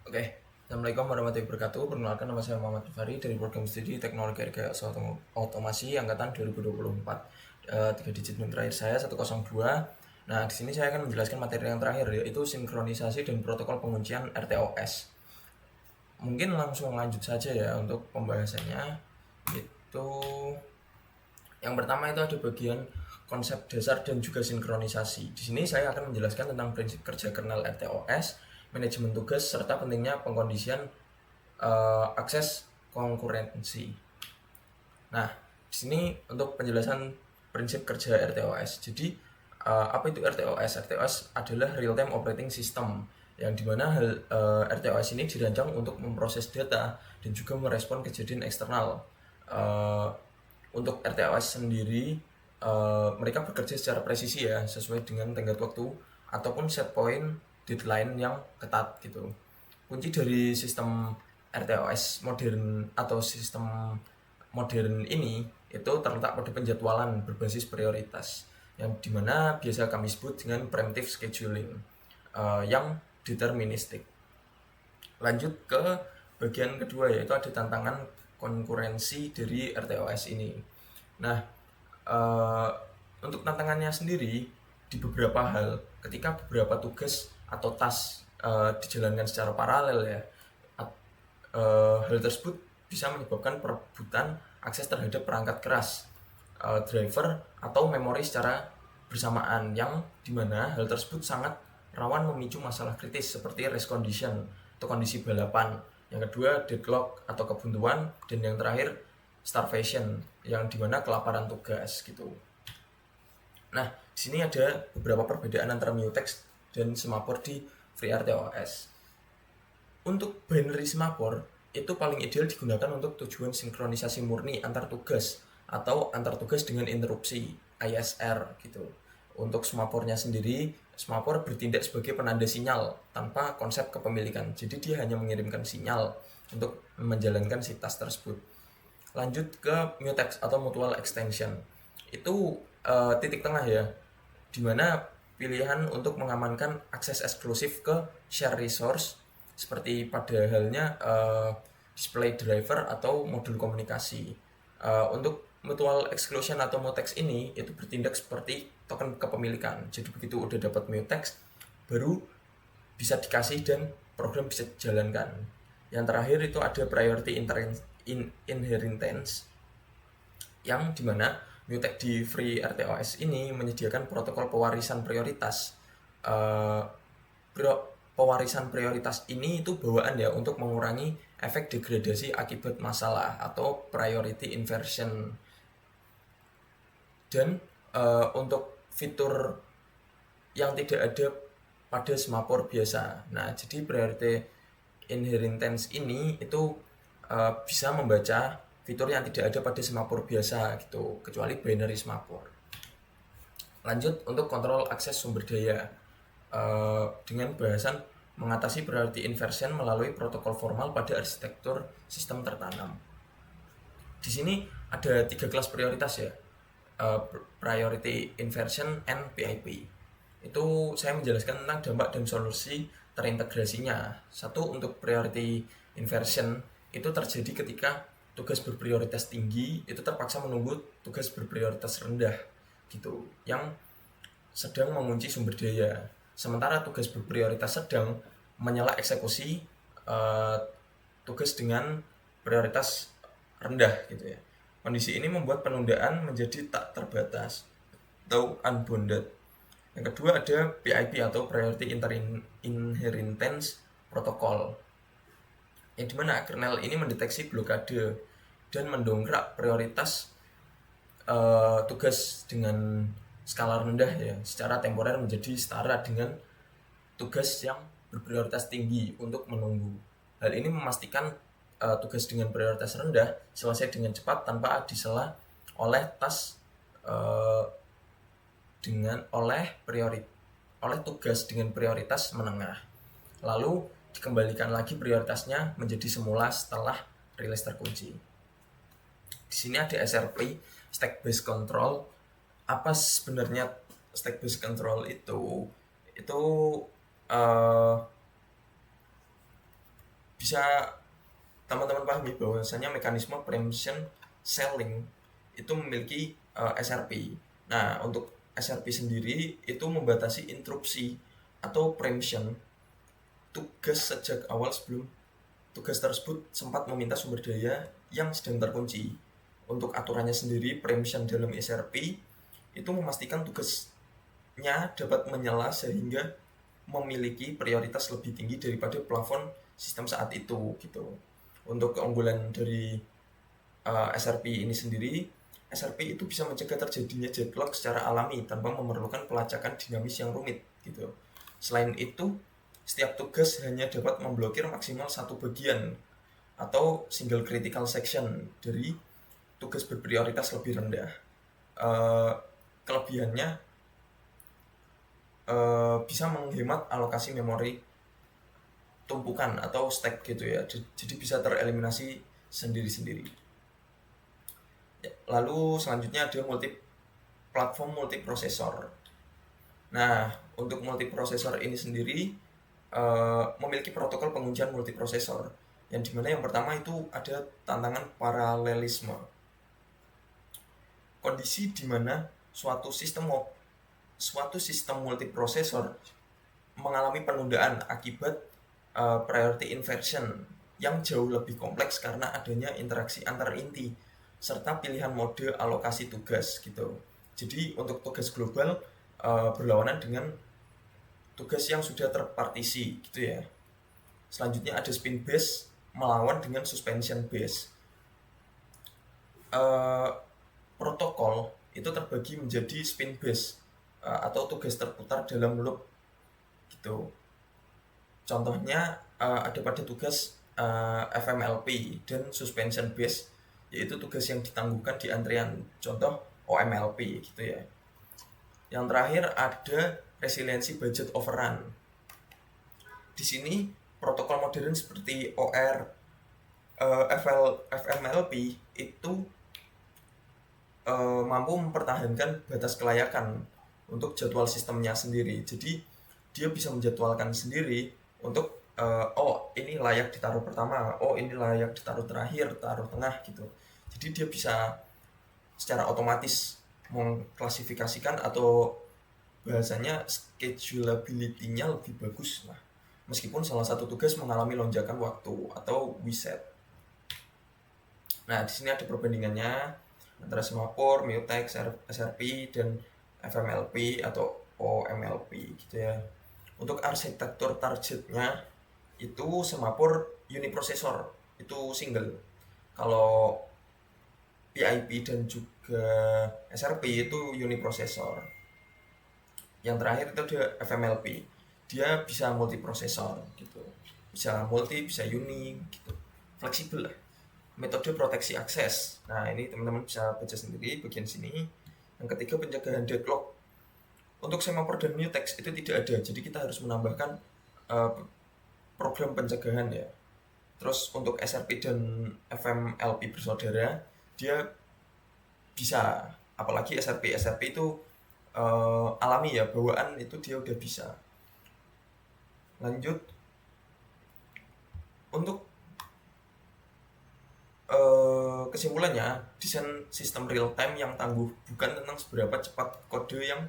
Oke, Assalamualaikum warahmatullahi wabarakatuh. Perkenalkan, nama saya Muhammad Fahri dari program studi Teknologi Rekayasa Otomasi angkatan 2024. 3 digit NIM terakhir saya 102. Nah, di sini saya akan menjelaskan materi yang terakhir, yaitu sinkronisasi dan protokol penguncian RTOS. Mungkin langsung lanjut saja ya untuk pembahasannya. Itu yang pertama itu ada bagian konsep dasar dan juga sinkronisasi. Di sini saya akan menjelaskan tentang prinsip kerja kernel RTOS, manajemen tugas, serta pentingnya pengkondisian akses konkurensi. Nah, di sini untuk penjelasan prinsip kerja RTOS. Jadi, apa itu RTOS? RTOS adalah real time operating system yang dimana RTOS ini dirancang untuk memproses data dan juga merespon kejadian eksternal. Uh, untuk RTOS sendiri, mereka bekerja secara presisi ya, sesuai dengan tenggat waktu ataupun set point deadline yang ketat gitu. Kunci dari sistem RTOS modern atau sistem modern ini itu terletak pada penjadwalan berbasis prioritas yang dimana biasa kami sebut dengan preemptive scheduling yang deterministik. Lanjut ke bagian kedua, yaitu ada tantangan konkurensi dari RTOS ini. Nah, uh, untuk tantangannya sendiri di beberapa hal, ketika beberapa tugas atau task dijalankan secara paralel ya, hal tersebut bisa menyebabkan perebutan akses terhadap perangkat keras, driver atau memori secara bersamaan, yang dimana hal tersebut sangat rawan memicu masalah kritis seperti race condition atau kondisi balapan. Yang kedua, deadlock atau kebuntuan, dan yang terakhir starvation, yang dimana kelaparan tugas gitu. Nah, di sini ada beberapa perbedaan antara Mutex dan Semapur di FreeRTOS. Untuk binary Semapur itu paling ideal digunakan untuk tujuan sinkronisasi murni antar tugas atau antar tugas dengan interupsi ISR gitu. Untuk Semapurnya sendiri, Semapur bertindak sebagai penanda sinyal tanpa konsep kepemilikan. Jadi dia hanya mengirimkan sinyal untuk menjalankan si task tersebut. Lanjut ke mutex atau mutual extension. Itu titik tengah ya, dimana pilihan untuk mengamankan akses eksklusif ke share resource seperti pada halnya display driver atau modul komunikasi. Untuk mutual exclusion atau mutex ini itu bertindak seperti token kepemilikan. Jadi begitu udah dapat mutex, baru bisa dikasih dan program bisa dijalankan. Yang terakhir itu ada priority inheritance, yang dimana Mutex di Free RTOS ini menyediakan protokol pewarisan prioritas. Uh, Pewarisan prioritas ini itu bawaan ya untuk mengurangi efek degradasi akibat masalah atau priority inversion. Dan untuk fitur yang tidak ada pada Semapur biasa. Nah, jadi priority inheritance ini itu bisa membaca fitur yang tidak ada pada Semapur biasa gitu, kecuali binary Semapur. Lanjut untuk kontrol akses sumber daya dengan bahasan mengatasi priority inversion melalui protokol formal pada arsitektur sistem tertanam. Di sini ada 3 kelas prioritas ya, priority inversion and PIP. Itu saya menjelaskan tentang dampak dan solusi terintegrasinya. Satu, untuk priority inversion itu terjadi ketika tugas berprioritas tinggi itu terpaksa menunggu tugas berprioritas rendah gitu, yang sedang mengunci sumber daya. Sementara tugas berprioritas sedang menyala eksekusi tugas dengan prioritas rendah gitu ya. Kondisi ini membuat penundaan menjadi tak terbatas atau unbounded. Yang kedua ada PIP atau Priority Inheritance Protocol, yang dimana kernel ini mendeteksi blokade dan mendongkrak prioritas tugas dengan skala rendah ya secara temporer menjadi setara dengan tugas yang berprioritas tinggi untuk menunggu. Hal ini memastikan tugas dengan prioritas rendah selesai dengan cepat tanpa disela oleh oleh tugas dengan prioritas menengah. Lalu dikembalikan lagi prioritasnya menjadi semula setelah rilis terkunci. Di sini ada SRP, Stack Based Control. Apa sebenarnya Stack Based Control itu? Itu bisa teman-teman pahami bahwasanya mekanisme preemption selling itu memiliki SRP. Nah, untuk SRP sendiri itu membatasi interupsi atau preemption tugas sejak awal sebelum tugas tersebut sempat meminta sumber daya yang sedang terkunci. Untuk aturannya sendiri, preemption dalam SRP itu memastikan tugasnya dapat menyala sehingga memiliki prioritas lebih tinggi daripada plafon sistem saat itu gitu. Untuk keunggulan dari SRP ini sendiri, SRP itu bisa mencegah terjadinya deadlock secara alami tanpa memerlukan pelacakan dinamis yang rumit gitu. Selain itu, setiap tugas hanya dapat memblokir maksimal satu bagian atau single critical section dari tugas berprioritas lebih rendah. Kelebihannya bisa menghemat alokasi memori tumpukan atau stack gitu ya, jadi bisa tereliminasi sendiri-sendiri. Lalu selanjutnya ada platform multiprosesor. Nah, untuk multiprosesor ini sendiri memiliki protokol penguncian multiprosesor, yang dimana yang pertama itu ada tantangan paralelisme, kondisi dimana suatu sistem multiprosesor mengalami penundaan akibat priority inversion yang jauh lebih kompleks karena adanya interaksi antar inti serta pilihan mode alokasi tugas gitu. Jadi untuk tugas global berlawanan dengan tugas yang sudah terpartisi gitu ya. Selanjutnya ada spin base melawan dengan suspension base. Protokol itu terbagi menjadi spin base atau tugas terputar dalam loop gitu. Contohnya ada pada tugas FMLP dan suspension base, yaitu tugas yang ditangguhkan di antrian, contoh OMLP gitu ya. Yang terakhir ada resiliency budget overrun. Di sini protokol modern seperti OR, FMLP itu mampu mempertahankan batas kelayakan untuk jadwal sistemnya sendiri. Jadi dia bisa menjadwalkan sendiri untuk oh ini layak ditaruh pertama, oh ini layak ditaruh terakhir, taruh tengah gitu. Jadi dia bisa secara otomatis mengklasifikasikan atau bahasanya schedulability-nya lebih bagus lah. Meskipun salah satu tugas mengalami lonjakan waktu atau reset. Nah, di sini ada perbandingannya antara Semapur, Mutex, SRP dan FMLP atau OMLP gitu ya. Untuk arsitektur targetnya itu Semapur uniprosesor, itu single. Kalau PIP dan juga SRP itu uniprosesor. Yang terakhir itu ada FMLP, dia bisa multiprosesor gitu, bisa multi, bisa uni gitu, fleksibel lah. Metode proteksi akses, nah ini teman-teman bisa baca sendiri bagian sini. Yang ketiga pencegahan deadlock. Untuk Semapur dan Mutex itu tidak ada, jadi kita harus menambahkan program pencegahan ya. Terus untuk SRP dan FMLP bersaudara, dia bisa, apalagi SRP itu alami ya, bawaan itu dia udah bisa. Lanjut untuk kesimpulannya, desain sistem real time yang tangguh bukan tentang seberapa cepat kode yang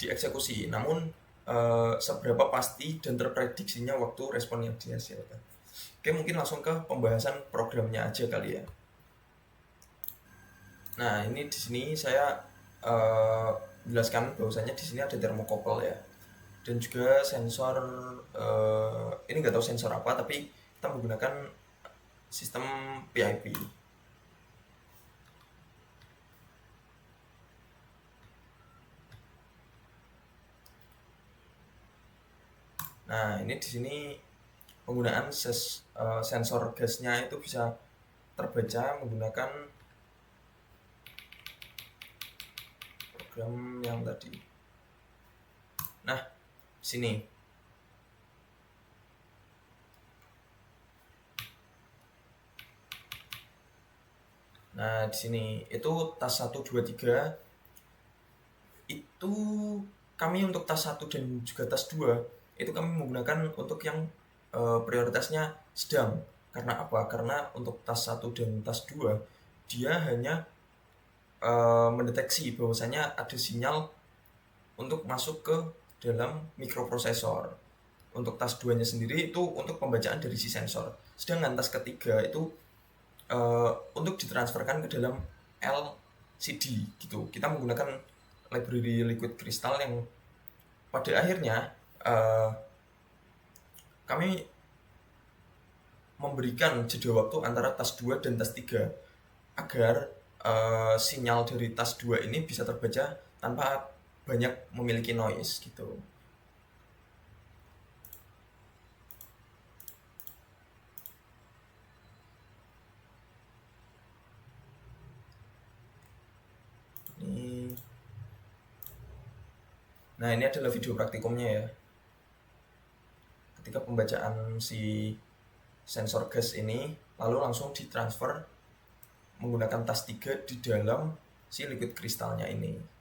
dieksekusi, namun seberapa pasti dan terprediksinya waktu respon yang dihasilkan. Oke, mungkin langsung ke pembahasan programnya aja kali ya. Nah, ini di sini saya jelaskan bahwasanya di sini ada thermocouple ya, dan juga sensor. Ini nggak tahu sensor apa, tapi kita menggunakan sistem PIP. Nah, ini di sini penggunaan sensor gasnya itu bisa terbaca menggunakan program yang tadi. Nah, sini. Nah, di sini itu tas 1 2 3 itu kami untuk tas 1 dan juga tas 2 itu kami menggunakan untuk yang prioritasnya sedang. Karena apa? Karena untuk tas 1 dan tas 2 dia hanya mendeteksi bahwasanya ada sinyal untuk masuk ke dalam mikroprosesor. Untuk tas 2-nya sendiri itu untuk pembacaan dari si sensor. Sedangkan tas ketiga itu untuk ditransferkan ke dalam LCD gitu. Kita menggunakan library liquid crystal yang pada akhirnya kami memberikan jeda waktu antara tas 2 dan tas 3 agar sinyal dari tas 2 ini bisa terbaca tanpa banyak memiliki noise gitu. Nah, ini adalah video praktikumnya ya. Ketika pembacaan si sensor gas ini lalu langsung ditransfer menggunakan tas 3 di dalam si liquid kristalnya ini.